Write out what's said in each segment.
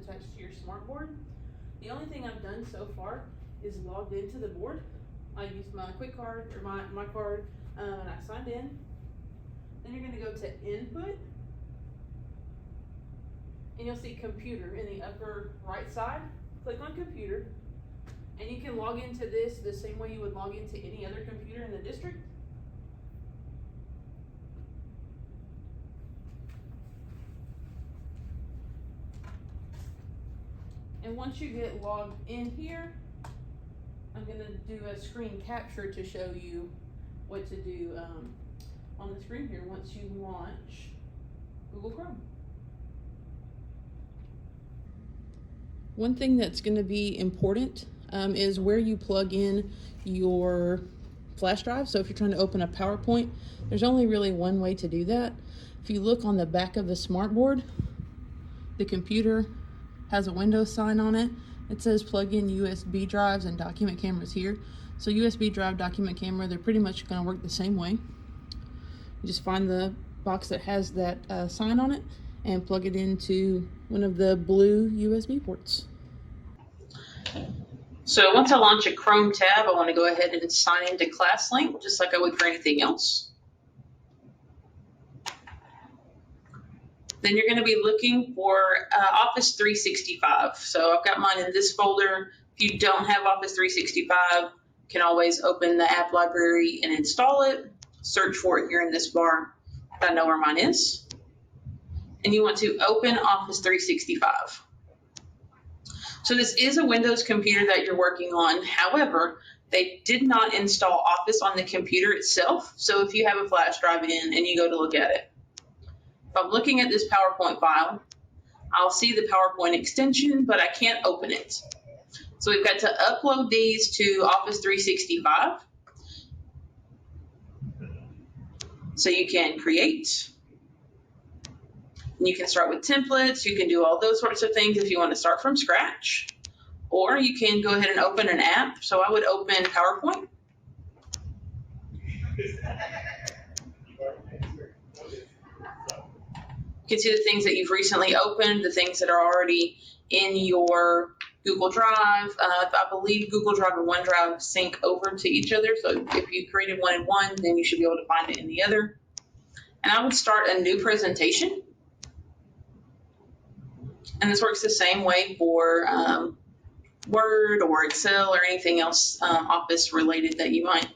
attached to your SMARTBoard. The only thing I've done so far is logged into the board. I used my quick card or my card and I signed in. Then you're going to go to input and you'll see computer in the upper right side. Click on computer and you can log into this the same way you would log into any other computer in the district. And once you get logged in here, I'm going to do a screen capture to show you what to do on the screen here once you launch Google Chrome. One thing that's going to be important is where you plug in your flash drive. So if you're trying to open a PowerPoint, there's only really one way to do that. If you look on the back of the SMARTBoard, the computer has a Windows sign on it. It says plug in USB drives and document cameras here. So USB drive, document camera, they're pretty much going to work the same way. You just find the box that has that sign on it and plug it into one of the blue USB ports. So once I launch a Chrome tab, I want to go ahead and sign into ClassLink just like I would for anything else. Then you're going to be looking for Office 365. So I've got mine in this folder. If you don't have Office 365, you can always open the app library and install it. Search for it here in this bar. I know where mine is. And you want to open Office 365. So this is a Windows computer that you're working on. However, they did not install Office on the computer itself. So if you have a flash drive in and you go to look at it, if I'm looking at this PowerPoint file, I'll see the PowerPoint extension, but I can't open it. So we've got to upload these to Office 365. So you can create, and you can start with templates, you can do all those sorts of things if you want to start from scratch, or you can go ahead and open an app. So I would open PowerPoint. You can see the things that you've recently opened, the things that are already in your Google Drive. I believe Google Drive and OneDrive sync over to each other. So if you created one in one, then you should be able to find it in the other. And I would start a new presentation. And this works the same way for Word or Excel or anything else Office related that you might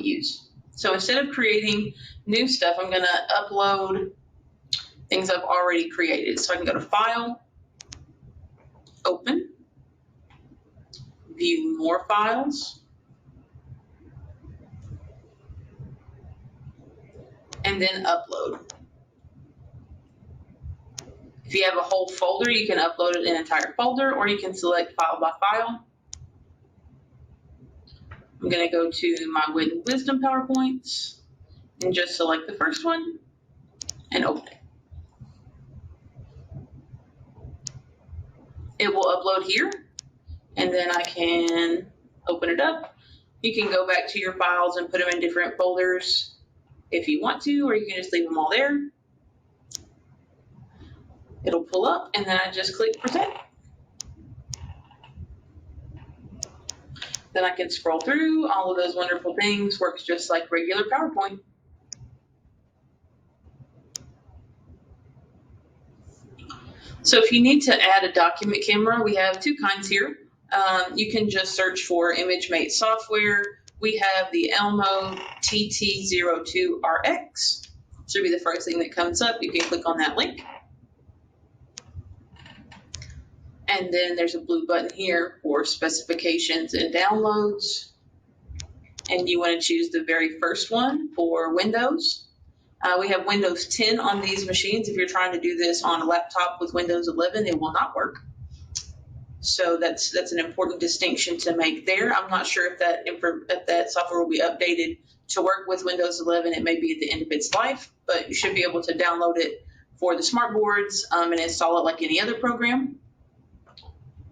use. So instead of creating new stuff, I'm going to upload things I've already created. So I can go to File, Open, View More Files, and then Upload. If you have a whole folder, you can upload an entire folder, or you can select File by File. I'm going to go to my Wit and Wisdom PowerPoints and just select the first one and open it. It will upload here, and then I can open it up. You can go back to your files and put them in different folders if you want to, or you can just leave them all there. It'll pull up, and then I just click Present. Then I can scroll through all of those wonderful things. Works just like regular PowerPoint. So if you need to add a document camera, we have two kinds here. You can just search for ImageMate software. We have the Elmo TT02RX. Should be the first thing that comes up. You can click on that link. And then there's a blue button here for specifications and downloads. And you want to choose the very first one for Windows. We have Windows 10 on these machines. If you're trying to do this on a laptop with Windows 11, it will not work. So that's an important distinction to make there. I'm not sure if that software will be updated to work with Windows 11. It may be at the end of its life, but you should be able to download it for the SMARTBoards and install it like any other program.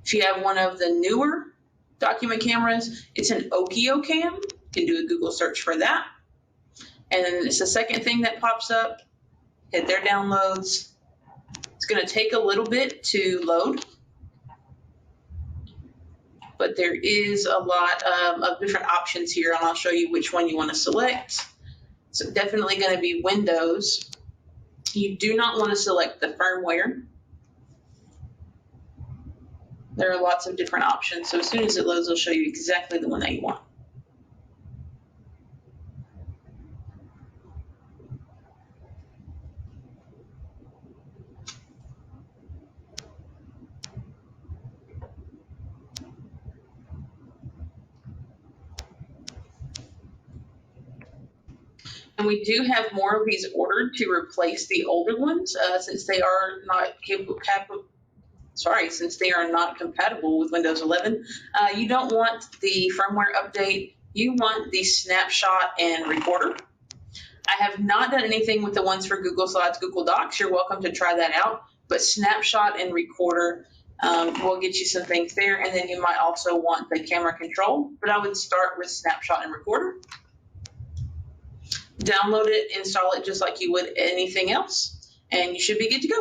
If you have one of the newer document cameras, it's an OkioCam. You can do a Google search for that. And then it's the second thing that pops up. Hit their downloads, It's going to take a little bit to load, but there is a lot of different options here, and I'll show you which one you want to select. So definitely going to be Windows. You do not want to select the firmware. There are lots of different options, so as soon as it loads, it'll show you exactly the one that you want. And we do have more of these ordered to replace the older ones, since they are not since they are not compatible with Windows 11. You don't want the firmware update. You want the snapshot and recorder. I have not done anything with the ones for Google Slides, Google Docs. You're welcome to try that out. But snapshot and recorder will get you some things there. And then you might also want the camera control. But I would start with snapshot and recorder. Download it, install it just like you would anything else, and you should be good to go.